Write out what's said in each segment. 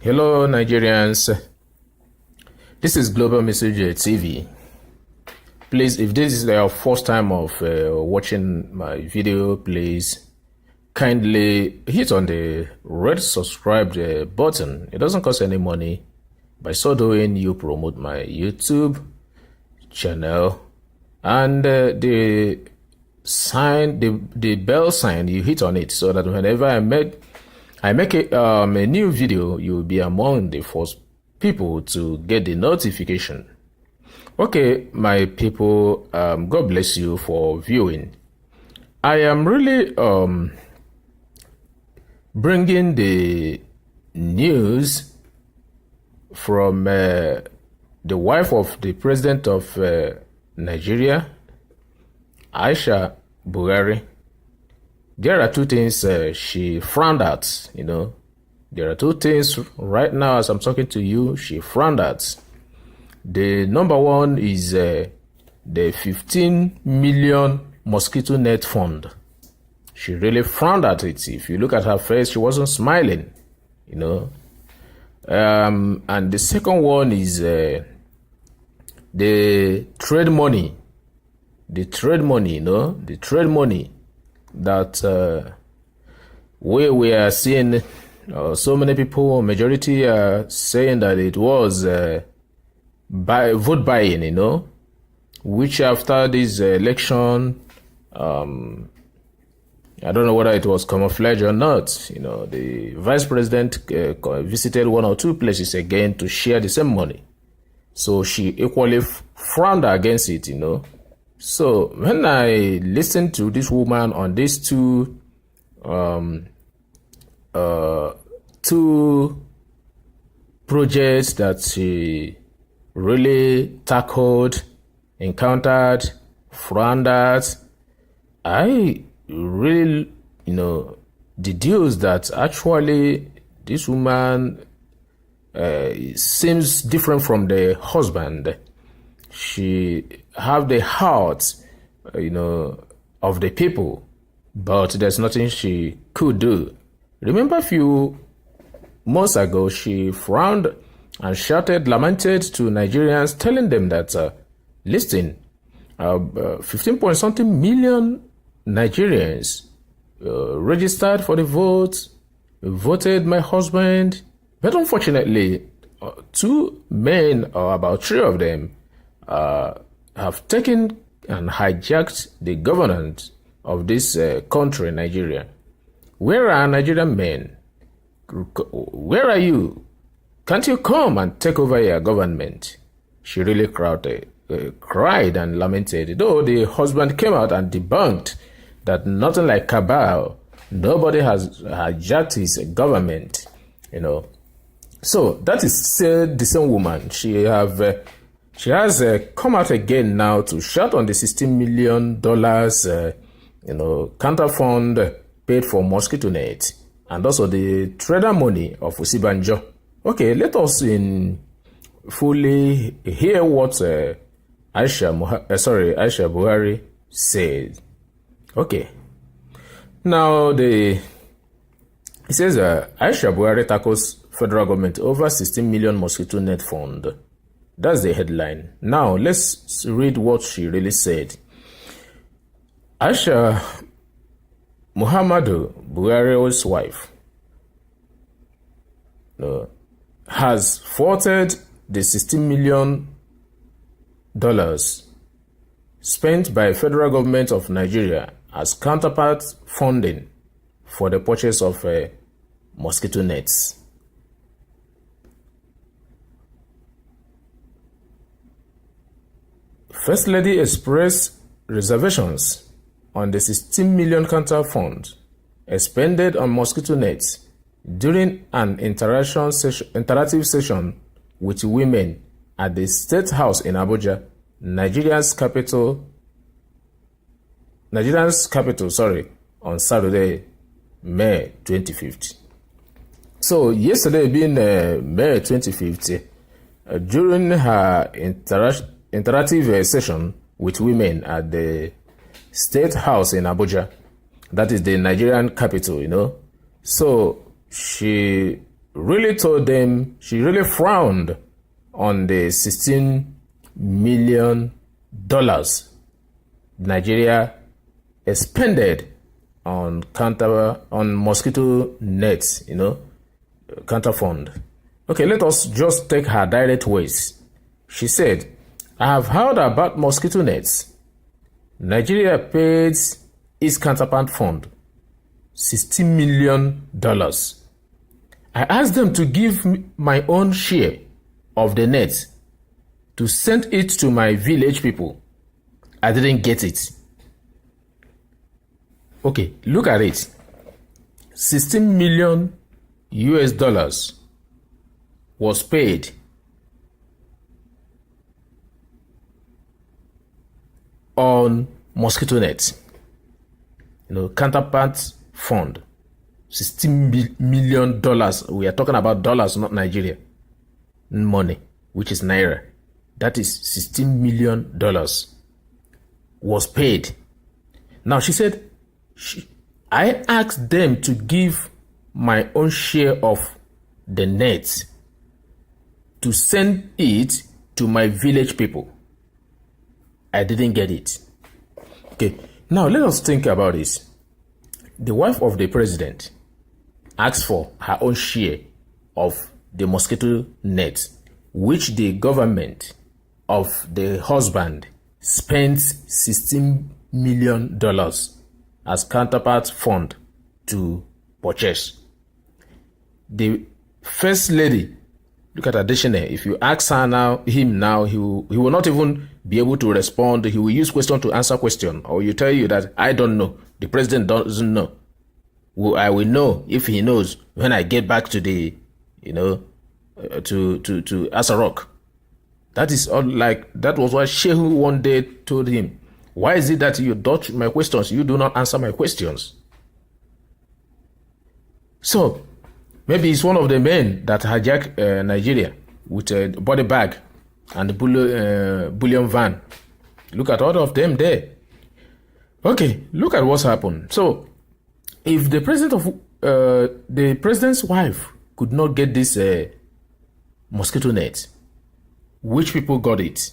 Hello, Nigerians. This is Global Message TV. Please, if this is your first time of watching my video, please kindly hit on the red subscribe button. It doesn't cost any money. By so doing, you promote my YouTube channel, and the bell sign, you hit on it so that whenever I make a new video, you'll be among the first people to get the notification. Okay, my people, God bless you for viewing. I am really bringing the news from the wife of the president of Nigeria, Aisha Buhari. There are two things she frowned at, There are two things right now as I'm talking to you, she frowned at. The number one is the 15 million mosquito net fund. She really frowned at it. If you look at her face, she wasn't smiling, And the second one is the trade money. The trade money, The trade money that we are seeing so many people, majority are saying that it was vote buying, which after this election, I don't know whether it was camouflage or not. The vice president visited one or two places again to share the same money. So she equally frowned against it, So when I listened to this woman on these two projects that she really tackled, encountered, frowned at, I really, deduced that actually this woman seems different from the husband. She have the heart, of the people, but there's nothing she could do. Remember a few months ago, she frowned and shouted, lamented to Nigerians, telling them that, listen, 15 point something million Nigerians registered for the vote, voted my husband, but unfortunately, two men, or about three of them, have taken and hijacked the governance of this country, Nigeria. Where are Nigerian men? Where are you? Can't you come and take over your government? She really cried and lamented, though the husband came out and debunked that nothing like cabal, nobody has hijacked his government, So that is the same woman. She has come out again now to shout on the $16 million, counter fund paid for mosquito net, and also the trader money of Usibanjo. Okay, let us fully hear what Aisha Buhari said. Okay, now it says Aisha Buhari tackles federal government over 16 million mosquito net fund. That's the headline. Now, let's read what she really said. Aisha Muhammadu Buhari's wife has faulted the $16 million spent by federal government of Nigeria as counterpart funding for the purchase of mosquito nets. First Lady expressed reservations on the 16 million counter fund expended on mosquito nets during an interactive session with women at the State House in Abuja, Nigeria's capital, on Saturday, May 25th. So yesterday being May 25th, during her interactive session with women at the State House in Abuja, that is the Nigerian capital, So she really told them, she really frowned on the $16 million Nigeria expended on mosquito nets, counter fund. Okay, let us just take her direct words. She said, I have heard about mosquito nets. Nigeria paid its counterpart fund $16 million. I asked them to give me my own share of the net to send it to my village people. I didn't get it. Okay, look at it. 16 million US dollars was paid on mosquito nets. Counterpart fund. $16 million. We are talking about dollars, not Nigeria. Money, which is Naira. That is $16 million was paid. Now, she said, I asked them to give my own share of the net to send it to my village people. I didn't get it. Okay, now let us think about this. The wife of the president asked for her own share of the mosquito net, which the government of the husband spent $16 million as counterpart fund to purchase. The first lady, look at Additional. If you ask him now, he will not even be able to respond. He will use question to answer question, or you tell you that I don't know. The president doesn't know. Well, I will know if he knows when I get back to the, to Asarok. That is all. Like that was what Shehu one day told him. Why is it that you dodge my questions? You do not answer my questions. So maybe it's one of the men that hijacked Nigeria with a body bag and a bullion van. Look at all of them there. Okay, look at what's happened. So, if the president's wife could not get this mosquito net, which people got it?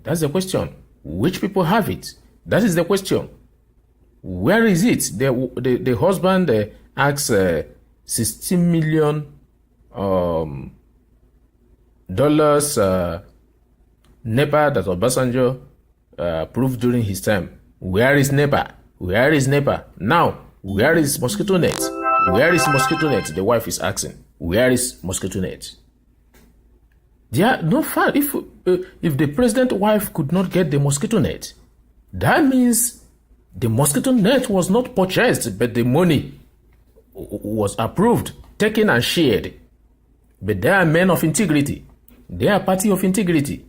That's the question. Which people have it? That is the question. Where is it? The husband asks $16 million dollars NEPA that Obasanjo approved during his time. Where is NEPA? Where is NEPA? Now, where is mosquito net? Where is mosquito net? The wife is asking. Where is mosquito net? Yeah, no fun. If the president's wife could not get the mosquito net, that means the mosquito net was not purchased, but the money was approved, taken and shared. But they are men of integrity. They are party of integrity.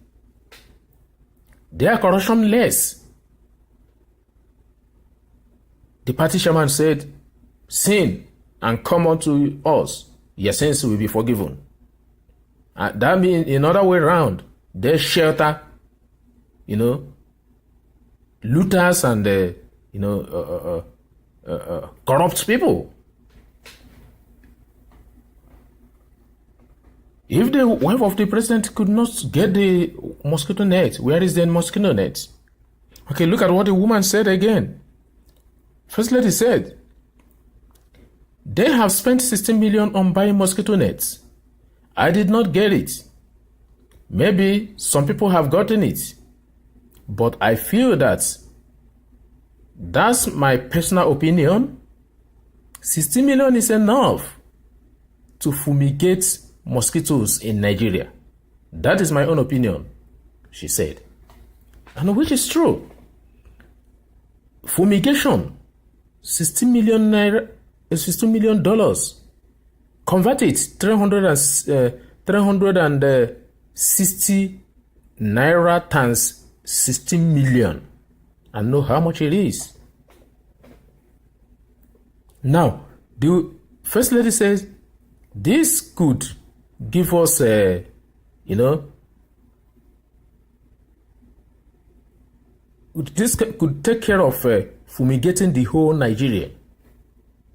They are corruption-less. The party chairman said, sin and come unto us, your sins will be forgiven. That means another way around, they shelter, looters and, corrupt people. If the wife of the president could not get the mosquito net, where is the mosquito net? Okay, look at what the woman said again. First lady said, they have spent 16 million on buying mosquito nets. I did not get it. Maybe some people have gotten it. But I feel that's my personal opinion. 16 million is enough to fumigate mosquitoes in Nigeria. That is my own opinion, she said. And which is true. Fumigation, $16 million. Convert it, 360 naira times 16 million, and know how much it is. Now, the first lady says this could give us this could take care of fumigating the whole Nigeria.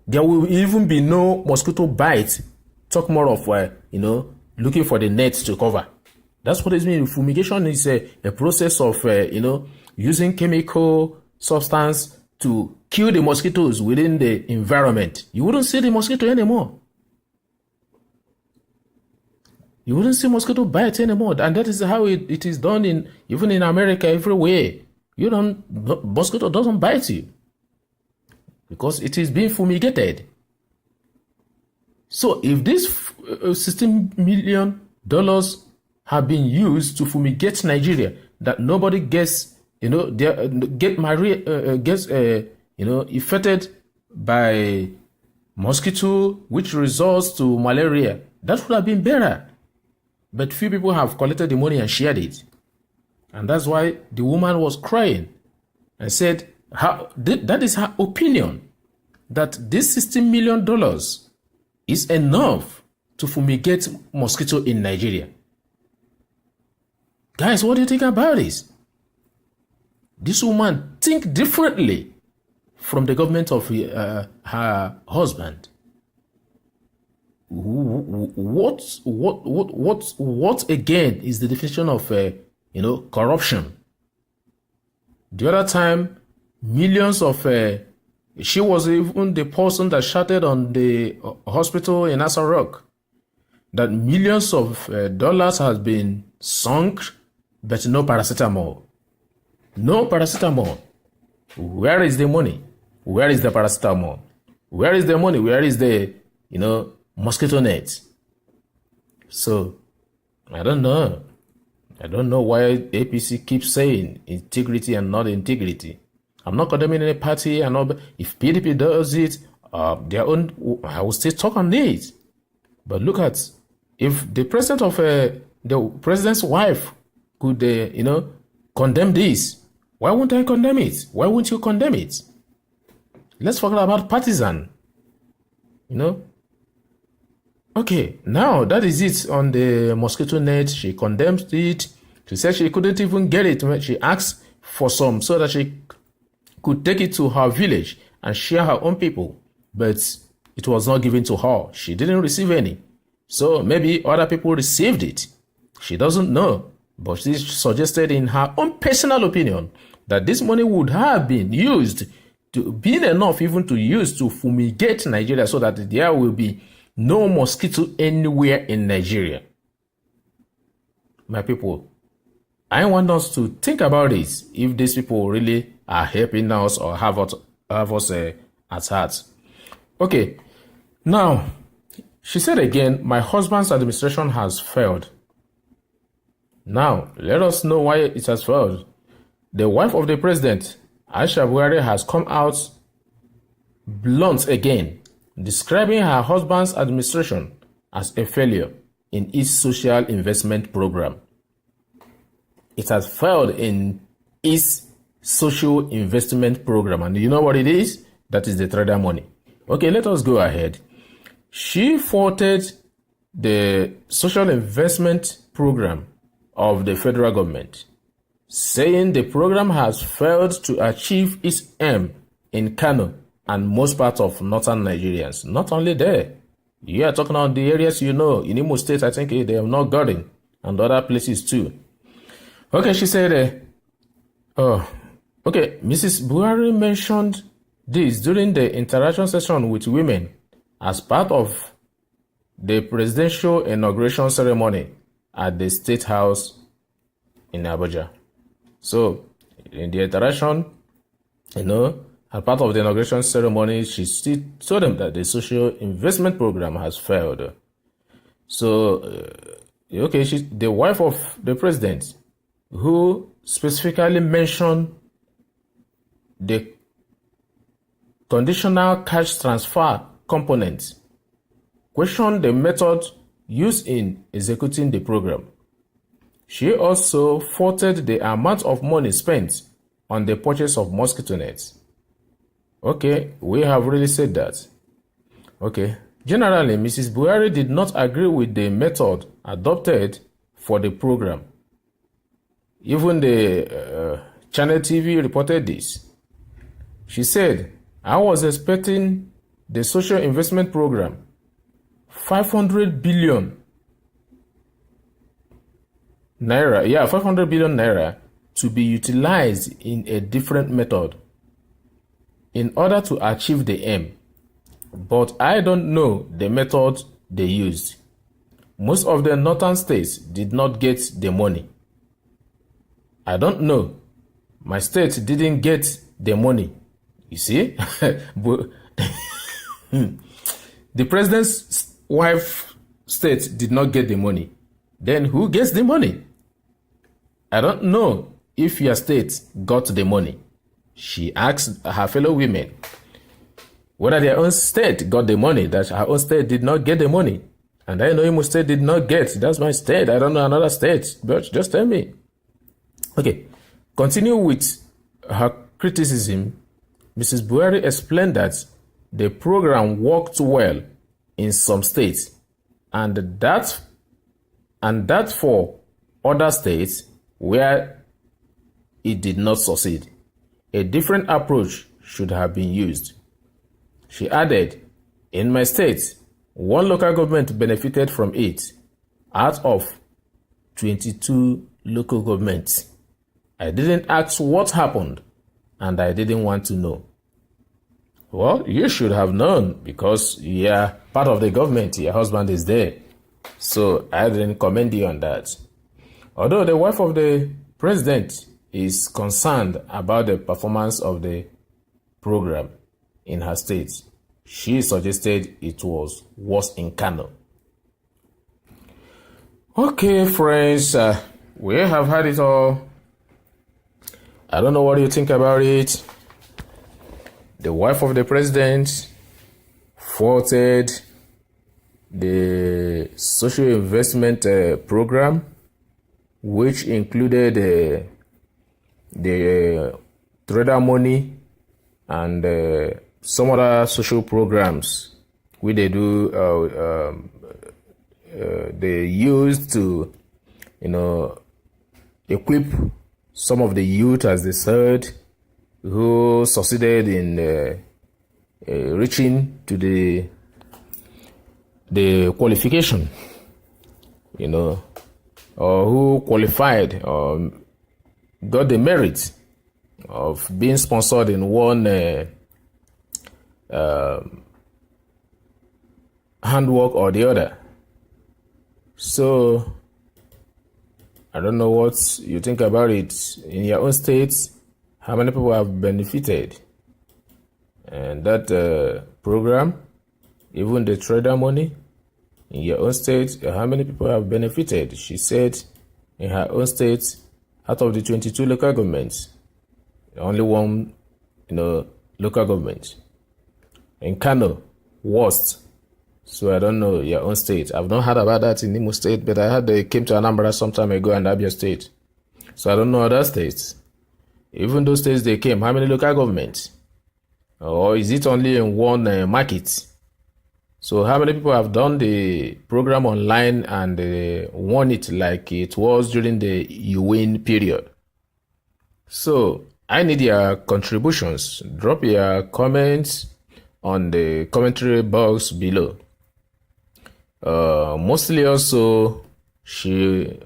There will even be no mosquito bite talk more of, looking for the net to cover. That's what it means. Fumigation is a process of, using chemical substance to kill the mosquitoes within the environment. You wouldn't see the mosquito anymore. You wouldn't see mosquito bites anymore. And that is how it is done even in America, everywhere. Mosquito doesn't bite you because it is being fumigated. So if this $16 million have been used to fumigate Nigeria, that nobody gets, affected by mosquito, which results to malaria, that would have been better. But few people have collected the money and shared it. And that's why the woman was crying and said that is her opinion, that this $16 million is enough to fumigate mosquito in Nigeria. Guys, what do you think about this? This woman think differently from the government of her husband. What again is the definition of corruption? The other time, millions of she was even the person that shouted on the hospital in Asa Rock that millions of dollars has been sunk, but no paracetamol. No paracetamol. Where is the money? Where is the paracetamol? Where is the money? Where is the, mosquito net? So, I don't know. I don't know why APC keeps saying integrity and not integrity. I'm not condemning any party. If PDP does it, their own, I will still talk on it. But look at, if the president of the president's wife could, condemn this, why won't I condemn it? Why won't you condemn it? Let's forget about partisan. Okay, now that is it on the mosquito net. She condemned it. She said she couldn't even get it. She asked for some so that she could take it to her village and share her own people. But it was not given to her. She didn't receive any. So maybe other people received it. She doesn't know. But she suggested in her own personal opinion that this money would have been used to be enough even to use to fumigate Nigeria so that there will be no mosquito anywhere in Nigeria. My people, I want us to think about this, if these people really are helping us or have us at heart. Okay, now, she said again, my husband's administration has failed. Now, let us know why it has failed. The wife of the president, Aisha Buhari, has come out blunt again, describing her husband's administration as a failure in its social investment program. It has failed in its social investment program. And you know what it is? That is the trader money. Okay, let us go ahead. She faulted the social investment program of the federal government, saying the program has failed to achieve its aim in Kano and most parts of northern Nigerians. Not only there, you are talking about the areas in Imo State, I think they have not gotten, and other places too. Okay, she said, Mrs. Buhari mentioned this during the interaction session with women as part of the presidential inauguration ceremony at the State House in Abuja. So, in the interaction, as part of the inauguration ceremony, she still told them that the social investment program has failed. So, the wife of the president, who specifically mentioned the conditional cash transfer component, questioned the method used in executing the program. She also faulted the amount of money spent on the purchase of mosquito nets. Okay, we have really said that. Okay, generally, Mrs. Buhari did not agree with the method adopted for the program. Even the Channel TV reported this. She said, I was expecting the social investment program 500 billion naira, 500 billion naira to be utilized in a different method in order to achieve the aim. But I don't know the method they used. Most of the northern states did not get the money. I don't know. My state didn't get the money. You see? But the president's wife state did not get the money. Then who gets the money? I don't know if your state got the money. She asked her fellow women whether their own state got the money, that her own state did not get the money. And I know Imo State did not get. That's my state. I don't know another state. But just tell me. Okay. Continue with her criticism. Mrs. Buhari explained that the program worked well in some states and that for other states where it did not succeed, a different approach should have been used. She added, in my state, one local government benefited from it out of 22 local governments. I didn't ask what happened, and I didn't want to know. Well, you should have known because you're part of the government. Your husband is there. So I didn't commend you on that. Although the wife of the president is concerned about the performance of the program in her state, she suggested it was worse in Kano. Okay, friends, we have had it all. I don't know what you think about it. The wife of the president faulted the social investment program, which included the trader money and some other social programs which they do. They use to, equip some of the youth, as they said, who succeeded in reaching to the qualification, or who qualified or got the merit of being sponsored in one handwork or the other. So I don't know what you think about it in your own states. How many people have benefited? And that program, even the trader money, in your own state, how many people have benefited? She said in her own state, out of the 22 local governments, only one, local government. In Kano, worst. So I don't know your own state. I've not heard about that in Imo State, but I heard they came to Anambra some time ago and Abia State. So I don't know other states. Even those states they came, how many local governments? Or is it only in one market? So how many people have done the program online and won it like it was during the UN period? So I need your contributions. Drop your comments on the commentary box below. Mostly also, she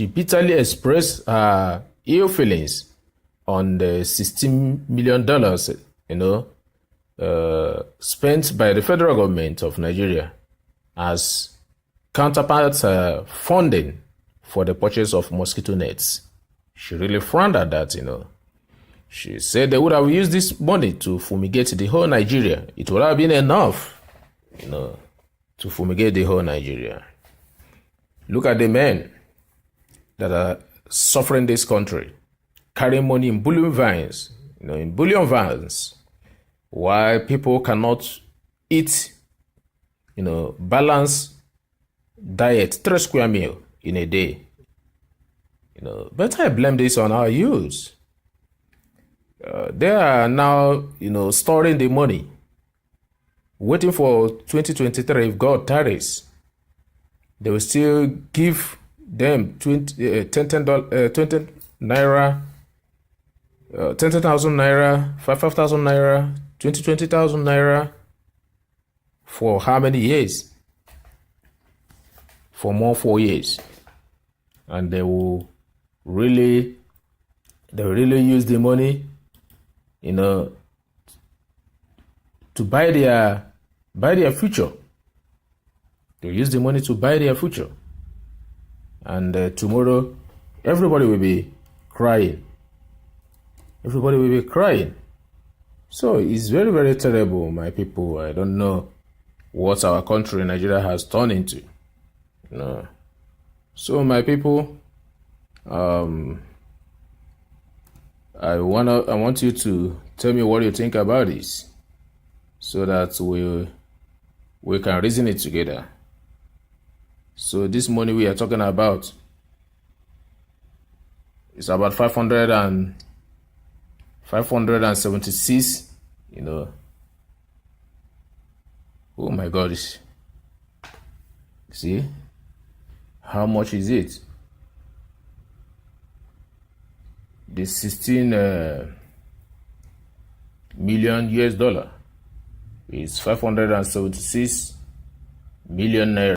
bitterly expressed her ill feelings on the $16 million, spent by the federal government of Nigeria as counterpart funding for the purchase of mosquito nets. She really frowned at that, She said they would have used this money to fumigate the whole Nigeria. It would have been enough, to fumigate the whole Nigeria. Look at the men that are suffering this country, carrying money in bullion vans, while people cannot eat, balanced diet, 3 square meal in a day. But I blame this on our youth. They are now, storing the money, waiting for 2023 if God tarries. They will still give them 20 naira, 10,000 naira, 5,000 naira, 20,000 naira For how many years? For more 4 years. And they will really use the money, to buy their future. They use the money to buy their future. And tomorrow, everybody will be crying. Everybody will be crying. So it's very, very terrible, my people. I don't know what our country, Nigeria, has turned into. So, my people, I want you to tell me what you think about this, so that we can reason it together. So this money we are talking about is about 576. Oh my God! See, how much is it? The 16 million US dollar is 576 million naira.